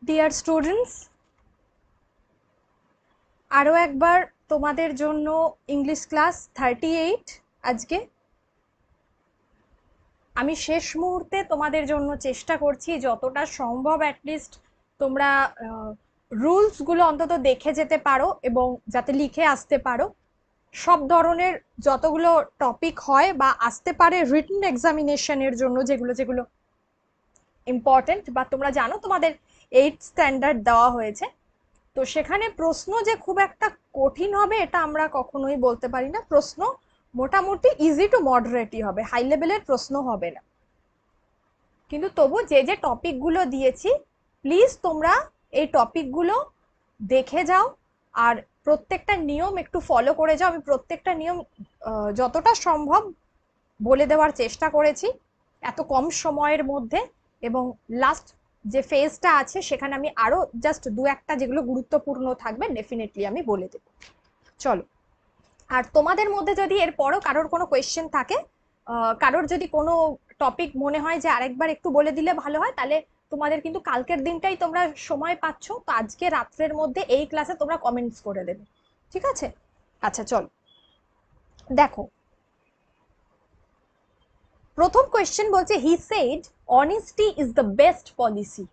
Dear students, আরও একবার তোমাদের জন্য ইংলিশ ক্লাস 38 আজকে আমি শেষ মুহূর্তে তোমাদের জন্য চেষ্টা করছি যতটা সম্ভব অ্যাটলিস্ট তোমরা রুলসগুলো অন্তত দেখে যেতে পারো এবং যাতে লিখে আসতে পারো। সব ধরনের যতগুলো টপিক হয় বা আসতে পারে রিটেন এক্সামিনেশনের জন্য, যেগুলো যেগুলো ইম্পর্টেন্ট বা তোমরা জানো তোমাদের 8 স্ট্যান্ডার্ড দেওয়া হয়েছে, তো সেখানে প্রশ্ন যে খুব একটা কঠিন হবে এটা আমরা কখনোই বলতে পারি না। প্রশ্ন মোটামুটি ইজি টু মডারেটই হবে, হাই লেভেলের প্রশ্ন হবে না। কিন্তু তবু যে যে টপিকগুলো দিয়েছি প্লিজ তোমরা এই টপিকগুলো দেখে যাও আর প্রত্যেকটা নিয়ম একটু ফলো করে যাও। আমি প্রত্যেকটা নিয়ম যতটা সম্ভব বলে দেওয়ার চেষ্টা করেছি এত কম সময়ের মধ্যে, এবং লাস্ট যে ফেজটা আছে সেখানে আমি আরো জাস্ট দু একটা যেগুলো গুরুত্বপূর্ণ থাকবে ডেফিনেটলি আমি বলে দেব। চলো, আর তোমাদের মধ্যে যদি এরপরও কারোর কোনো কোয়েশ্চেন থাকে, কারোর যদি কোনো টপিক মনে হয় যে আরেকবার একটু বলে দিলে ভালো হয়, তাহলে তোমাদের কিন্তু কালকের দিনটাই তোমরা সময় পাচ্ছ, তো আজকে রাত্রের মধ্যে এই ক্লাসে তোমরা কমেন্টস করে দেবে, ঠিক আছে? আচ্ছা চলো দেখো, প্রথম কোয়েশ্চেন বলছে he said honesty is the best policy.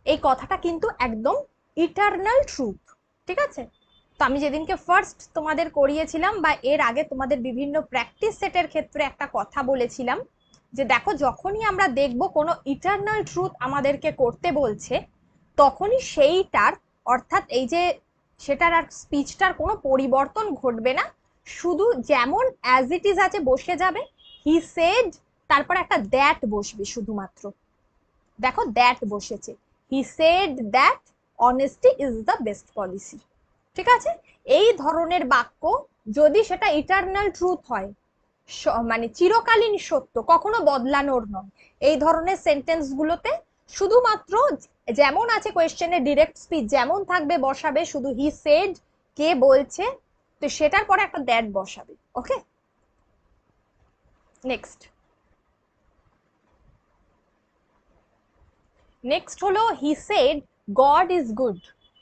এই কথাটা কিন্তু একদম ইটারনাল ট্রুথ, ঠিক আছে? তো আমি যেদিনকে ফার্স্ট তোমাদের করিয়েছিলাম বা এর আগে তোমাদের বিভিন্ন প্র্যাকটিস সেটের ক্ষেত্রে একটা কথা বলেছিলাম যে দেখো, যখনই আমরা দেখব কোনো ইটারনাল ট্রুথ আমাদেরকে করতে বলছে তখনই সেইটার অর্থাৎ এই যে সেটার আর স্পিচটার কোনো পরিবর্তন ঘটবে না, শুধু যেমন অ্যাজ ইট ইজ আছে বসে যাবে। হি সেড, তারপর একটা দ্যাট বসবে শুধুমাত্র। দেখো দ্যাট বসেছে, he said that honesty is the best policy, ঠিক আছে? এই ধরনের বাক্য যদি সেটা ইটারনাল ট্রুথ হয়, মানে চিরকালীন সত্য, কখনো বদলানোর নয়, এই ধরনের সেন্টেন্স গুলোতে শুধুমাত্র যেমন আছে কোয়েশ্চেনের ডিরেক্ট স্পিচ যেমন থাকবে বসাবে শুধু হি সেড, কে বলছে, তো সেটার পরে একটা দ্যাট বসাবে। ওকে, নেক্সট নেক্সট হলো he said god is good.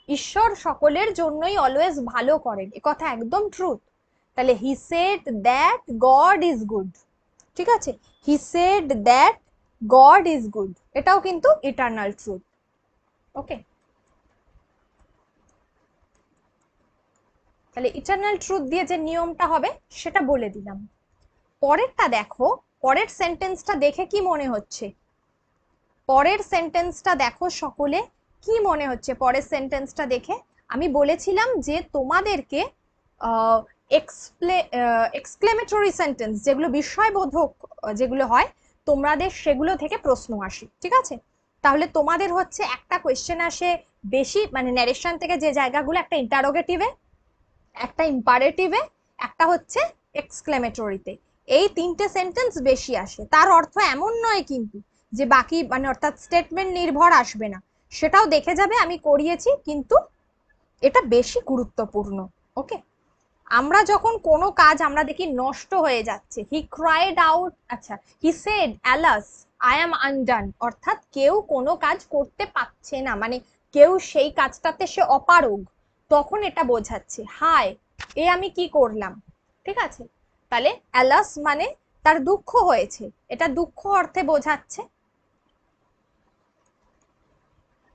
ঈশ্বর সকলের জন্যই অলওয়েজ ভালো করেন, এ কথা একদম ট্রুথ। তাহলে he said that god is good, ঠিক আছে? He said that god is good, এটাও কিন্তু ইটারনাল ট্রুথ। ওকে, তাহলে ইটারনাল ট্রুথ দিয়ে যে নিয়মটা হবে সেটা বলে দিলাম। পরেরটা দেখো, পরের সেন্টেন্সটা দেখে কি মনে হচ্ছে? পরের সেন্টেন্সটা দেখো সকলে, কি মনে হচ্ছে পরের সেন্টেন্সটা দেখে? আমি বলেছিলাম যে তোমাদেরকে এক্সক্লেমেটরি সেন্টেন্স যেগুলো বিস্ময়বোধক যেগুলো হয় তোমাদের সেগুলো থেকে প্রশ্ন আসে, ঠিক আছে? তাহলে তোমাদের হচ্ছে একটা কোয়েশ্চেন আসে বেশি, মানে ন্যারেশন থেকে যে জায়গাগুলো, একটা ইন্টারোগেটিভে, একটা ইম্পারেটিভে, একটা হচ্ছে এক্সক্লেমেটরিতে। এই তিনটে সেন্টেন্স বেশি আসে। তার অর্থ এমন নয় কিন্তু যে বাকি, মানে অর্থাৎ স্টেটমেন্ট নির্ভর আসবে না, সেটাও দেখে যাবে আমি করিয়েছি, কিন্তু এটা বেশি গুরুত্বপূর্ণ। ওকে, আমরা যখন কোনো কাজ আমরা দেখি নষ্ট হয়ে যাচ্ছে, হি ক্রাইড আউট, আচ্ছা he said alas I am undone, অর্থাৎ কেউ কোনো কাজ করতে পারছে না, মানে কেউ সেই কাজটাতে সে অপারগ, তখন এটা বোঝাচ্ছে হায় এ আমি কি করলাম, ঠিক আছে? তাহলে অ্যালাস মানে তার দুঃখ হয়েছে, এটা দুঃখ অর্থে বোঝাচ্ছে।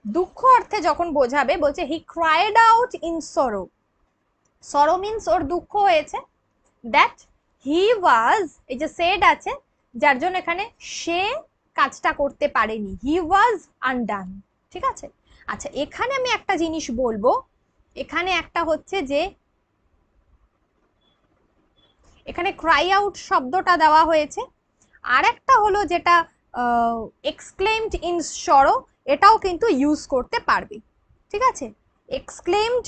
দুঃখ অর্থে যখন বোঝাবে বলছে হি ক্রাইড আউট ইন সরো, সরো মিন্স ওর দুঃখ হয়েছে, দ্যাট হি ওয়াজ, এই যে সেড আছে যার জন্য এখানে সে কাজটা করতে পারেনি, হি ওয়াজ আনডান, ঠিক আছে? আচ্ছা এখানে আমি একটা জিনিস বলবো, এখানে একটা হচ্ছে যে এখানে ক্রাই আউট শব্দটা দেওয়া হয়েছে, আর একটা হলো যেটা এক্সক্লেমড ইন সরো, এটাও কিন্তু ইউজ করতে পারবে, ঠিক আছে? এক্সক্লেমড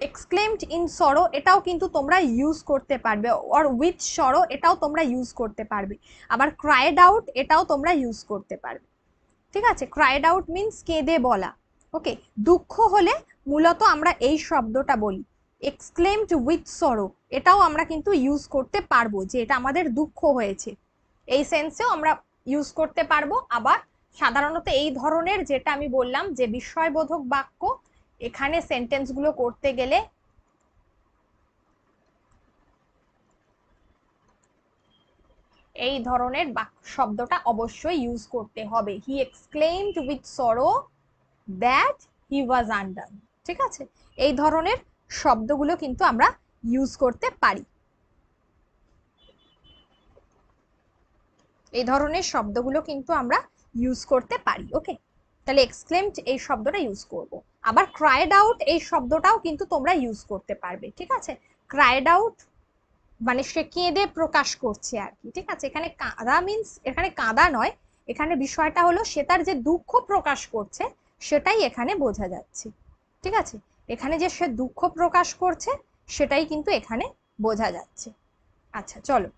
এক্সক্লেমড ইন সরো এটাও কিন্তু তোমরা ইউজ করতে পারবে, অর উইথ সরো এটাও তোমরা ইউজ করতে পারবে, আবার ক্রাইড আউট এটাও তোমরা ইউজ করতে পারবে, ঠিক আছে? ক্রাইড আউট মিন্স কেঁদে বলা। ওকে, দুঃখ হলে মূলত আমরা এই শব্দটা বলি। এক্সক্লেমড উইথ সরো এটাও আমরা কিন্তু ইউজ করতে পারবো যে এটা আমাদের দুঃখ হয়েছে। এই সেন্সেও আমরা ইউজ করতে পারবো। আবার সাধারণত এই ধরনের যেটা আমি বললাম যে বিস্ময়বোধক বাক্য, এখানে সেন্টেন্স গুলো করতে গেলে এই ধরনের শব্দটা অবশ্যই ইউজ করতে হবে। He exclaimed with sorrow that he was undone. ঠিক আছে, এই ধরনের শব্দগুলো কিন্তু আমরা ইউজ করতে পারি। এই ধরনের শব্দগুলো কিন্তু আমরা ইউজ করতে পারি। ওকে, তাহলে এক্সক্লেমড এই শব্দটা ইউজ করব। আবার ক্রাইড আউট এই শব্দটাও কিন্তু তোমরা ইউজ করতে পারবে। ঠিক আছে, ক্রাইড আউট মানে সে কেঁদে প্রকাশ করছে আর কি। ঠিক আছে, এখানে কাঁদা মিন্স এখানে কাঁদা নয়, এখানে বিষয়টা হলো সে তার যে দুঃখ প্রকাশ করছে সেটাই এখানে বোঝা যাচ্ছে। ঠিক আছে, এখানে যে সে দুঃখ প্রকাশ করছে সেটাই কিন্তু এখানে বোঝা যাচ্ছে। আচ্ছা চলো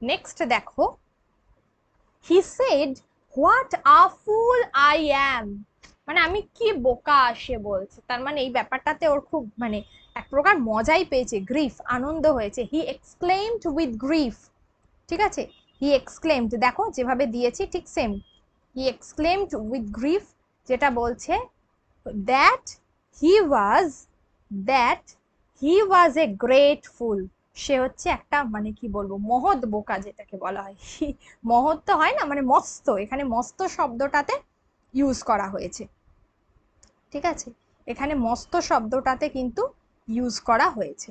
নেক্সট দেখো, he said what a full I am, মানে আমি কি বোকা সে বলছে। তার মানে এই ব্যাপারটাতে ওর খুব মানে এক প্রকার মজাই পেয়েছে, গ্রিফ আনন্দ হয়েছে। He exclaimed with grief. ঠিক আছে, হি এক্সক্লেইমড দেখো যেভাবে দিয়েছি ঠিক same, he exclaimed with grief, যেটা বলছে that he was that he was a great fool, সে হচ্ছে একটা মানে কি বলবো মহৎ বোকা যেটাকে বলা হয়। মহৎ তো হয় না, মানে মস্ত, এখানে মস্ত শব্দটাতে ইউজ করা হয়েছে। ঠিক আছে, এখানে মস্ত শব্দটাতে কিন্তু ইউজ করা হয়েছে।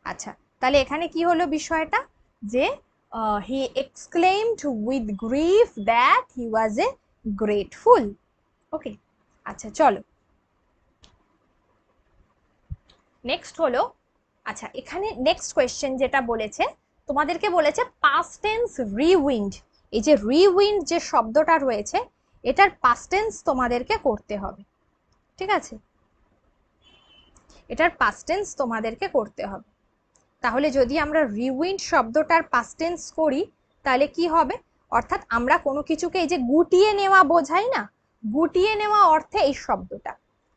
আচ্ছা, তাহলে এখানে কি হলো বিষয়টা, যে he exclaimed with grief that he was a great fool. Okay, আচ্ছা চলো নেক্সট হলো, আচ্ছা এখানে নেক্সট কোয়েশ্চেন যেটা বলেছে, তোমাদেরকে বলেছে পাস্ট টেন্স রিউইন্ড। এই যে রিউইন্ড যে শব্দটা রয়েছে এটার পাস্ট টেন্স তোমাদেরকে করতে হবে। ঠিক আছে, এটার পাস্ট টেন্স তোমাদেরকে করতে হবে। তাহলে যদি আমরা রিউইন্ড শব্দটার পাস্ট টেন্স করি তাহলে কি হবে, অর্থাৎ আমরা কোনো কিছুকে এই যে গুটিয়ে নেওয়া বোঝাই না, গুটিয়ে নেওয়া অর্থে এই শব্দটা।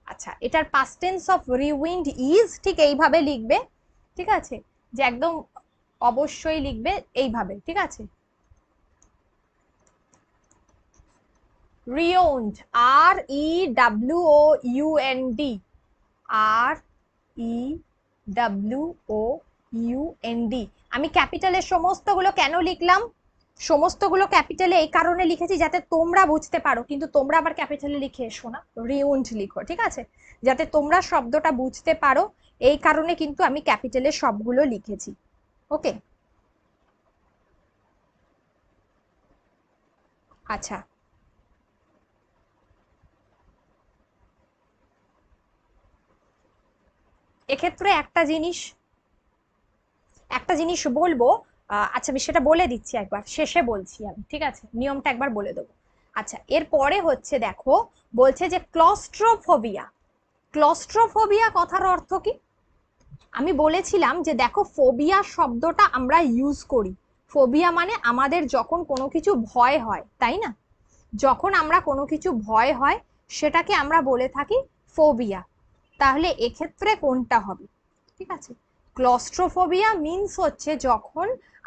আচ্ছা, এটার past tense of rewind is, ঠিক এইভাবে লিখবে। ঠিক আছে, যে একদম অবশ্যই লিখবে এইভাবে। ঠিক আছে, রিউন্ড, আর ই ডাব্লিউ ও ইউএনডি, আর ই ডাব্লিউ ও ইউএনডি। আমি ক্যাপিটালের সমস্তগুলো কেন লিখলাম, সমস্তগুলো ক্যাপিটালে এই কারণে লিখেছি যাতে তোমরা বুঝতে পারো, কিন্তু তোমরা আবার ক্যাপিটালে লিখে এসো না, রিউন্ড লিখো। ঠিক আছে, যাতে তোমরা শব্দটা বুঝতে পারো এই কারণে কিন্তু আমি ক্যাপিটালে সবগুলো লিখেছি। ওকে, আচ্ছা এক্ষেত্রে একটা জিনিস বলবো, আচ্ছা আমি সেটা বলে দিচ্ছি, একবার শেষে বলছি আমি। ঠিক আছে, নিয়মটা একবার বলে দেবো। আচ্ছা, এরপরে হচ্ছে দেখো, বলছে যে ক্লস্ট্রোফোবিয়া। ক্লস্ট্রোফোবিয়া কথার অর্থ কি, আমি বলেছিলাম যে দেখো ফোবিয়া শব্দটা আমরা ইউজ করি, ফোবিয়া মানে আমাদের যখন কোনো কিছু ভয় হয়, তাই না, যখন আমরা কোনো কিছু ভয় হয় সেটাকে আমরা বলে থাকি ফোবিয়া। তাহলে এক্ষেত্রে কোনটা হবে, ঠিক আছে, ক্লস্ট্রোফোবিয়া মিন্স হচ্ছে যখন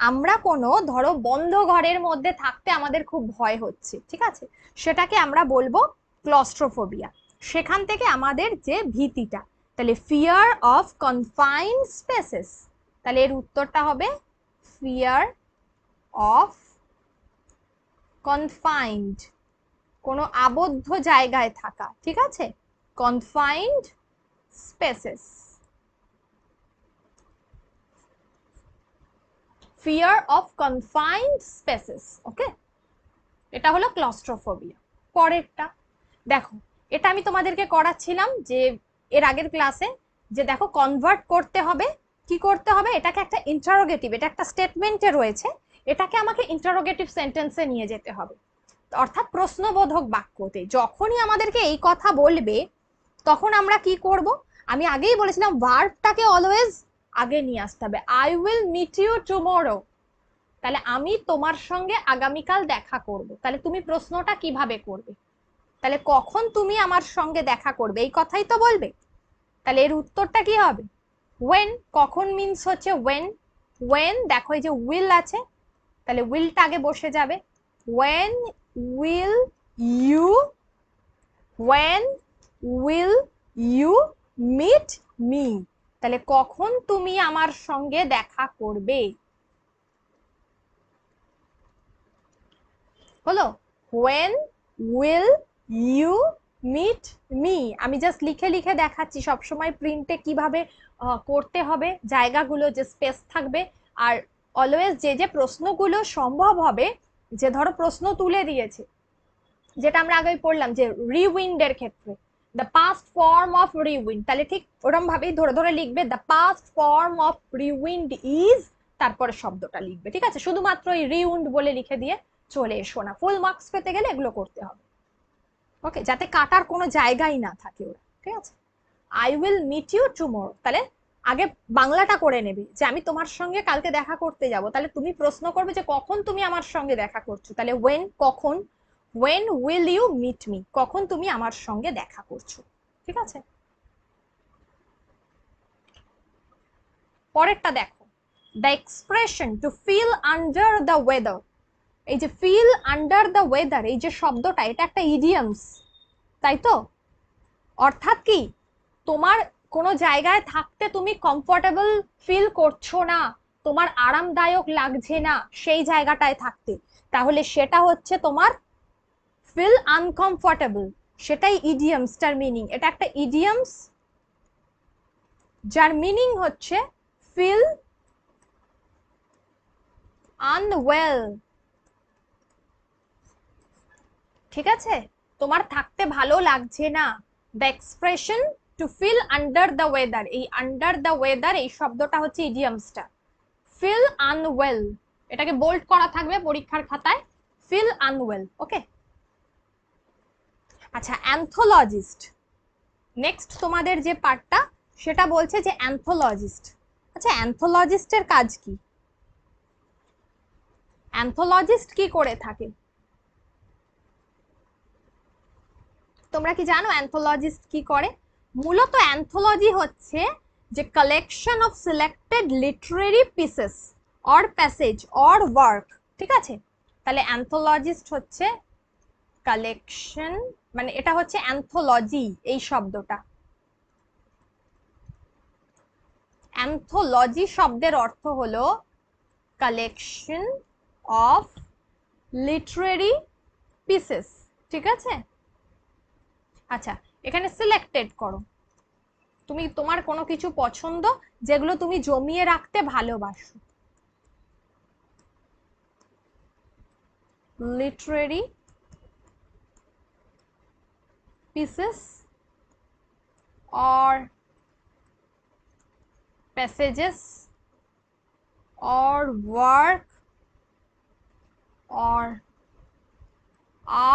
আমরা কোনো ধরো বন্ধ ঘরের মধ্যে থাকতে আমাদের খুব ভয় হচ্ছে, ঠিক আছে, সেটাকে আমরা বলবো ক্লস্ট্রোফোবিয়া। সেখান থেকে আমাদের যে ভীতিটা, তাহলে ফিয়ার অফ কনফাইন্ড স্পেসেস, তাহলে এর উত্তরটা হবে ফিয়ার অফ কনফাইন্ড, কোনো আবদ্ধ জায়গায় থাকা। ঠিক আছে, confined spaces, fear of confined spaces. Okay, এটা হলো ক্লস্ট্রোফোবিয়া। পরেরটা দেখো, এটা আমি তোমাদেরকে করাচ্ছিলাম যে এর আগের ক্লাসে, যে দেখো কনভার্ট করতে হবে, কি করতে হবে, এটাকে একটা ইন্টারোগেটিভ, এটা একটা স্টেটমেন্টে রয়েছে, এটাকে আমাকে ইন্টারোগেটিভ সেন্টেন্সে নিয়ে যেতে হবে, অর্থাৎ প্রশ্নবোধক বাক্যতে। যখনই আমাদেরকে এই কথা বলবে তখন আমরা কি করব, আমি আগেই বলেছিলাম ভার্বটাকে অলওয়েজ আগে নিয়ে আসতে হবে। I will meet you tomorrow, তাহলে আমি তোমার সঙ্গে আগামীকাল দেখা করব, তাহলে তুমি প্রশ্নটা কিভাবে করবে, তাহলে কখন তুমি আমার সঙ্গে দেখা করবে এই কথাই তো বলবে। তাহলে এর উত্তরটা কি হবে, ওয়েন, কখন মিন্স হচ্ছে ওয়েন, when দেখো এই যে will আছে, তাহলে willটা আগে বসে যাবে। when will you when will you meet me, তাহলে কখন তুমি আমার সঙ্গে দেখা করবে, হলো when will you meet me। আমি জাস্ট লিখে লিখে দেখাচ্ছি সবসময় প্রিন্টে কিভাবে করতে হবে, জায়গাগুলো যে স্পেস থাকবে। আর অলওয়েজ যে যে প্রশ্নগুলো সম্ভব হবে, যে ধরো প্রশ্ন তুলে দিয়েছে, যেটা আমরা আগে পড়লাম যে রিউইন্ডের ক্ষেত্রে the past form of rewind, তাহলে ঠিক ওরকম ভাবেই ধরে ধরে লিখবে the past form of rewind is, তারপরে শব্দটা লিখবে, ঠিক আছে? শুধুমাত্র এই রিউইন্ড বলে লিখে দিয়ে চলে এসো না, ফুল মার্কস পেতে গেলে এগুলো করতে হবে, ওকে, যাতে কাটার কোনো জায়গাই না থাকে ওরা, ঠিক আছে? I will meet you tomorrow, তাহলে আগে বাংলাটা করে নেবে যে আমি তোমার সঙ্গে কালকে দেখা করতে যাব, তাহলে তুমি প্রশ্ন করবে যে কখন তুমি আমার সঙ্গে দেখা করছো, তাহলে ওয়েন কখন, when will you meet me, কখন তুমি আমার সঙ্গে দেখা করছো, ঠিক আছে? পরেরটা দেখো, the expression to feel under the weather, এই যে ফিল আন্ডার দ্য ওয়েদার এই যে শব্দটা, এটা একটা ইডিয়ামস, তাই তো? অর্থাৎ কি, তোমার কোনো জায়গায় থাকতে তুমি কমফোর্টেবল ফিল করছো না, তোমার আরামদায়ক লাগছে না সেই জায়গাটায় থাকতে, তাহলে সেটা হচ্ছে তোমার ফিল আনকমফোর্টেবল, সেটাই ইডিয়ামসটার মিনিং। এটা একটা ইডিয়ামস যার মিনিং হচ্ছে ফিল আনওয়েল, ঠিক আছে? তোমার থাকতে ভালো লাগছে না, the expression to feel under the weather, এই আন্ডার দ্য ওয়েদার এই শব্দটা হচ্ছে ইডিয়ামসটা। ফিল আনওয়েল, এটাকে বোল্ড করা থাকবে পরীক্ষার খাতায়, ফিল আনওয়েল, ওকে? আচ্ছা, অ্যানথোলজিস্ট, নেক্সট তোমাদের যে পার্টটা সেটা বলছে যে অ্যানথোলজিস্ট। আচ্ছা, অ্যানথোলজিস্টের কাজ কি? অ্যানথোলজিস্ট কি করে থাকে তোমরা কি জানো? অ্যানথোলজিস্ট কি করে? মূলত অ্যানথোলজি হচ্ছে যে collection of selected literary pieces or passage or work, ঠিক আছে? তাহলে অ্যানথোলজিস্ট হচ্ছে কালেকশন, মানে এটা হচ্ছে অ্যানথোলজি এই শব্দটা। অ্যানথোলজি শব্দের অর্থ হলো কালেকশন অফ লিটারেরি পিসেস, ঠিক আছে? আচ্ছা, এখানে সিলেক্টেড করো, তুমি তোমার কোনো কিছু পছন্দ যেগুলো তুমি জমিয়ে রাখতে ভালোবাসো, literary pieces or passages or work or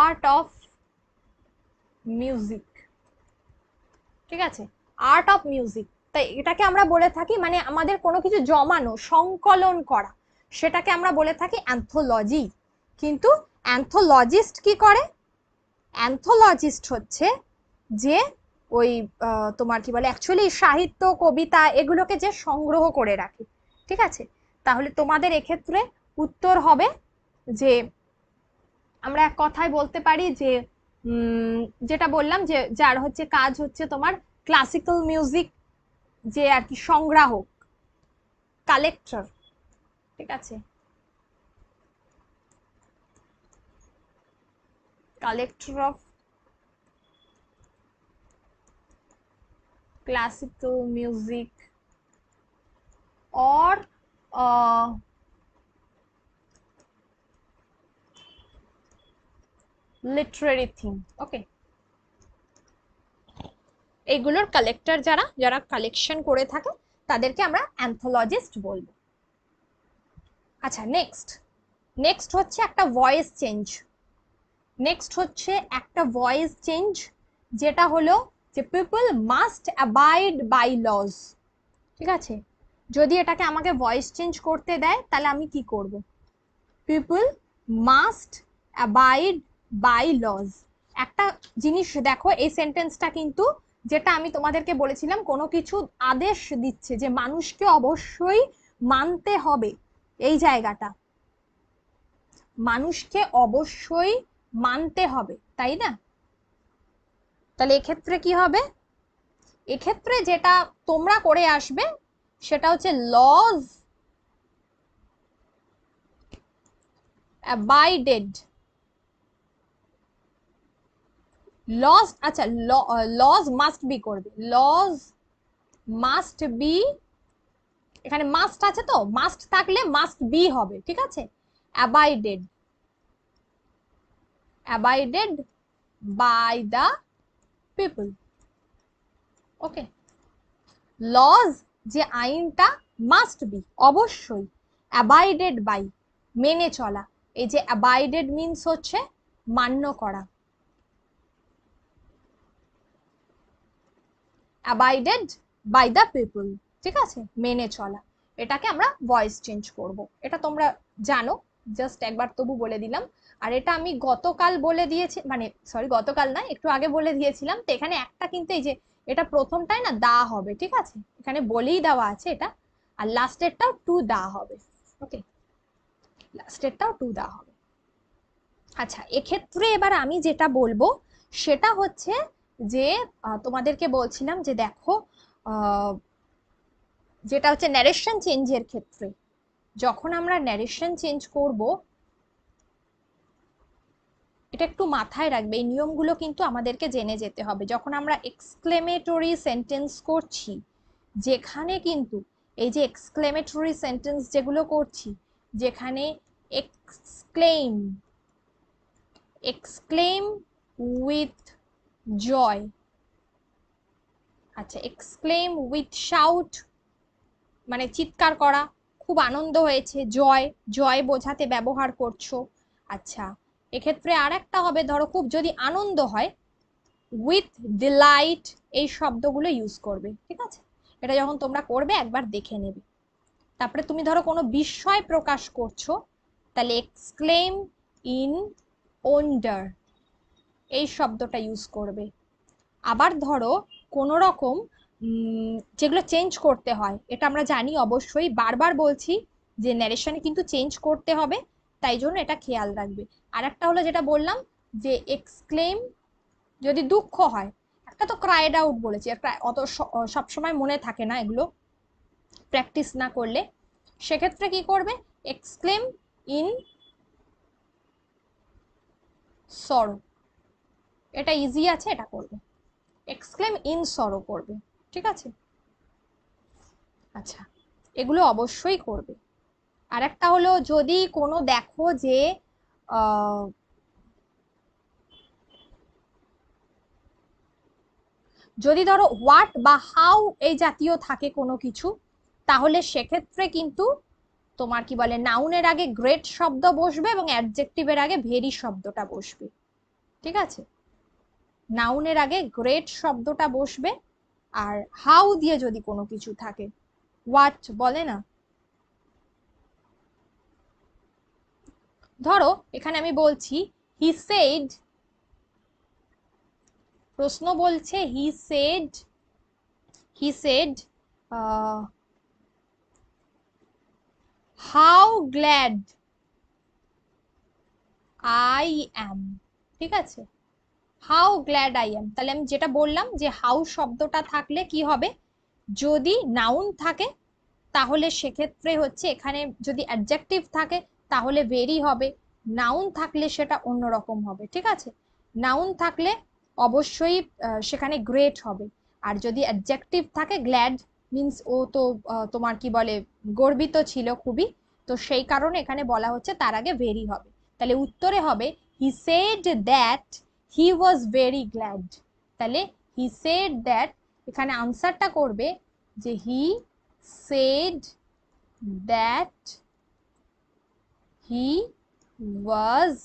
art of music, ঠিক আছে? আর্ট অফ মিউজিক, তাই এটাকে আমরা বলে থাকি, মানে আমাদের কোনো কিছু জমানো সংকলন করা, সেটাকে আমরা বলে থাকি অ্যানথোলজি। কিন্তু অ্যানথোলজিস্ট কি করে? অ্যানথোলজিস্ট হচ্ছে যে ওই তোমার কি বলে অ্যাকচুয়ালি সাহিত্য কবিতা এগুলোকে যে সংগ্রহ করে রাখে, ঠিক আছে? তাহলে তোমাদের এক্ষেত্রে উত্তর হবে যে আমরা এক কথায় বলতে পারি যে যেটা বললাম যে যার হচ্ছে কাজ হচ্ছে তোমার ক্লাসিক্যাল মিউজিক, যে আর কি সংগ্রাহক, কালেক্টর, ঠিক আছে? Collector of classical music or literary thing, okay? এইগুলোর কালেক্টর যারা যারা কালেকশন করে থাকে তাদেরকে আমরা অ্যানথোলজিস্ট বলবো। আচ্ছা, নেক্সট হচ্ছে একটা ভয়েস চেঞ্জ, নেক্সট হচ্ছে একটা ভয়েস চেঞ্জ, যেটা হলো যে people must abide by laws, ঠিক আছে? যদি এটাকে আমাকে ভয়েস চেঞ্জ করতে দেয় তাহলে আমি কি করব? People must abide by laws. একটা জিনিস দেখো, এই সেন্টেন্সটা কিন্তু যেটা আমি তোমাদেরকে বলেছিলাম কোনো কিছু আদেশ দিচ্ছে যে মানুষকে অবশ্যই মানতে হবে, এই জায়গাটা মানুষকে অবশ্যই মানতে হবে, তাই না? তাহলে এক্ষেত্রে কি হবে? এক্ষেত্রে যেটা তোমরা করে আসবে সেটা হচ্ছে লজ অ্যাবাইডেড। লজ, আচ্ছা লজ মাস্ট বি করবে, লজ মাস্ট বি, এখানে মাস্ট আছে তো, মাস্ট থাকলে মাস্ট বি হবে, ঠিক আছে? Abided, abided by the people. Okay, laws যে আইনটা মাস্ট বি অবশ্যই, অ্যাবাইডেড বাই মেনে চলা, এই যে অ্যাবাইডেড মিন্স হচ্ছে মান্য করা, অ্যাবাইডেড বাই দ্য পিপল, ঠিক আছে, মেনে চলা। এটাকে আমরা ভয়েস চেঞ্জ করব, এটা তোমরা জানো, জাস্ট একবার তবু বলে দিলাম। আর এটা আমি গতকাল বলে দিয়েছি, মানে সরি গতকাল না, একটু আগে বলে দিয়েছিলাম। তো এখানে একটা কিন্তু এই যে এটা প্রথমটাই না দা হবে, ঠিক আছে, এখানে বলেই দেওয়া আছে এটা, আর লাস্টেরটাও টু দা হবে। ওকে, লাস্টেরটাও টু দা হবে। আচ্ছা, এক্ষেত্রে এবার আমি যেটা বলবো সেটা হচ্ছে যে তোমাদেরকে বলছিলাম যে দেখো, যেটা হচ্ছে ন্যারেশন চেঞ্জের ক্ষেত্রে, যখন আমরা ন্যারেশন চেঞ্জ করব, এটা একটু মাথায় রাখবে, এই নিয়মগুলো কিন্তু আমাদেরকে জেনে যেতে হবে। যখন আমরা এক্সক্লেমেটরি সেন্টেন্স করছি, যেখানে কিন্তু এই যে এক্সক্লেমেটরি সেন্টেন্স যেগুলো করছি, যেখানে এক্সক্লেম, এক্সক্লেম উইথ জয়, আচ্ছা এক্সক্লেম উইথ শাউট, মানে চিৎকার করা, খুব আনন্দ হয়েছে, জয়, জয় বোঝাতে ব্যবহার করছো। আচ্ছা, এক্ষেত্রে আর একটা হবে, ধরো খুব যদি আনন্দ হয়, উইথ ডিলাইট, এই শব্দগুলো ইউজ করবে, ঠিক আছে? এটা যখন তোমরা করবে একবার দেখে নেবে। তারপরে তুমি ধরো কোনো বিস্ময় প্রকাশ করছো, তাহলে এক্সক্লেম ইন ওন্ডার, এই শব্দটা ইউজ করবে। আবার ধরো কোনো রকম যেগুলো চেঞ্জ করতে হয়, এটা আমরা জানি অবশ্যই, বারবার বলছি যে ন্যারেশনে কিন্তু চেঞ্জ করতে হবে, তাই জন্য এটা খেয়াল রাখবে। আর একটা হলো যেটা বললাম যে এক্সক্লেম যদি দুঃখ হয়, একটা তো ক্রাইড আউট বলেছি, একটা অত সবসময় মনে থাকে না এগুলো, প্র্যাকটিস না করলে। সেক্ষেত্রে কি করবে? এক্সক্লেম ইন সরো, এটা ইজি আছে, এটা করবে, এক্সক্লেম ইন সরো করবে, ঠিক আছে? আচ্ছা, এগুলো অবশ্যই করবে। আর একটা হলো যদি কোনো দেখো যে যদি ধরো হোয়াট বা হাউ এই জাতীয় থাকে কোনো কিছু, তাহলে সেক্ষেত্রে কিন্তু তোমার কি বলে নাউনের আগে গ্রেট শব্দ বসবে এবং অ্যাডজেক্টিভের আগে ভেরি শব্দটা বসবে, ঠিক আছে? নাউনের আগে গ্রেট শব্দটা বসবে, আর হাউ দিয়ে যদি কোনো কিছু থাকে, হোয়াট বলে না, ধরো এখানে আমি বলছি হি সেড, প্রশ্ন বলছে he said, he said how glad I am, ঠিক আছে? হাউ গ্ল্যাড আই অ্যাম, তাহলে আমি যেটা বললাম যে হাউ শব্দটা থাকলে কি হবে, যদি নাউন থাকে তাহলে সেক্ষেত্রে হচ্ছে এখানে যদি অ্যাডজেক্টিভ থাকে তাহলে ভেরি হবে, নাউন থাকলে সেটা অন্যরকম হবে, ঠিক আছে? নাউন থাকলে অবশ্যই সেখানে গ্রেট হবে, আর যদি অ্যাডজেক্টিভ থাকে গ্ল্যাড মিন্স ও তো তোমার কি বলে গর্বিত ছিল খুবই, তো সেই কারণে এখানে বলা হচ্ছে তার আগে ভেরি হবে। তাহলে উত্তরে হবে he said that he was very glad, তাহলে হি সেড দ্যাট, এখানে আনসারটা করবে যে হি said that he was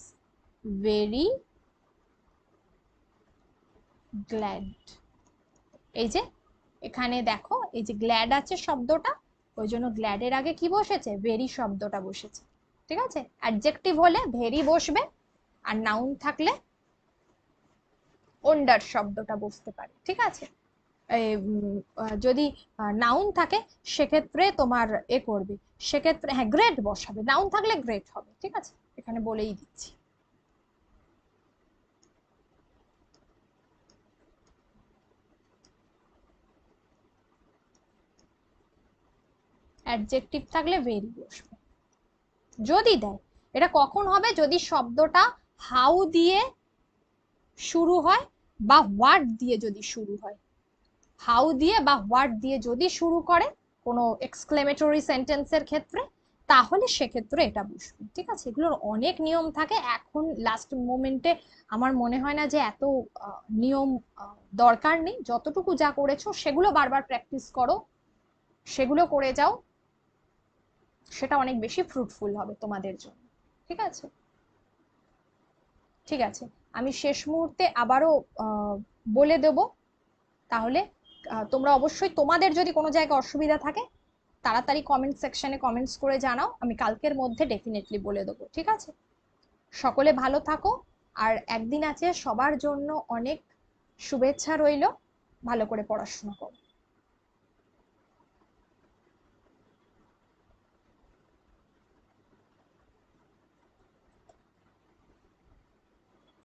very glad। এই যে এখানে দেখো এই যে গ্ল্যাড আছে শব্দটা, ওই জন্য গ্ল্যাডের আগে কি বসেছে, ভেরি শব্দটা বসেছে, ঠিক আছে? অ্যাডজেক্টিভ হলে ভেরি বসবে, আর নাউন থাকলে ওন্ডার শব্দটা বসতে পারে, ঠিক আছে? যদি নাউন থাকে সেক্ষেত্রে তোমার করবে, সেক্ষেত্রে হ্যাঁ গ্রেট বসাবে, নাউন থাকলে গ্রেট হবে, ঠিক আছে, এখানে বলেই দিচ্ছি। অ্যাডজেক্টিভ থাকলে ভেরি বসবে যদি দেয়। এটা কখন হবে? যদি শব্দটা হাউ দিয়ে শুরু হয় বা হোয়াট দিয়ে যদি শুরু হয়। হাউ দিয়ে বা হোয়াট দিয়ে যদি শুরু করে কোনো এক্সক্লেমেটরি সেন্টেন্সের ক্ষেত্রে, তাহলে সেক্ষেত্রে এটা বসবে, ঠিক আছে। এগুলোর অনেক নিয়ম থাকে, এখন লাস্ট মোমেন্টে আমার মনে হয় না যে এত নিয়ম দরকার নেই। যতটুকু যা করেছো সেগুলো বারবার প্র্যাকটিস করো, সেগুলো করে যাও, সেটা অনেক বেশি ফ্রুটফুল হবে তোমাদের জন্য, ঠিক আছে। ঠিক আছে, আমি শেষ মুহূর্তে আবারও বলে দেব, তাহলে তোমরা অবশ্যই, তোমাদের যদি কোনো জায়গায় অসুবিধা থাকে তাড়াতাড়ি কমেন্ট সেকশনে কমেন্টস করে জানাও, আমি কালকের মধ্যে ডেফিনেটলি বলে দেবো, ঠিক আছে। সকলে ভালো থাকো, আর একদিন আছে সবার জন্য অনেক শুভেচ্ছা রইলো, ভালো করে পড়াশোনা করো।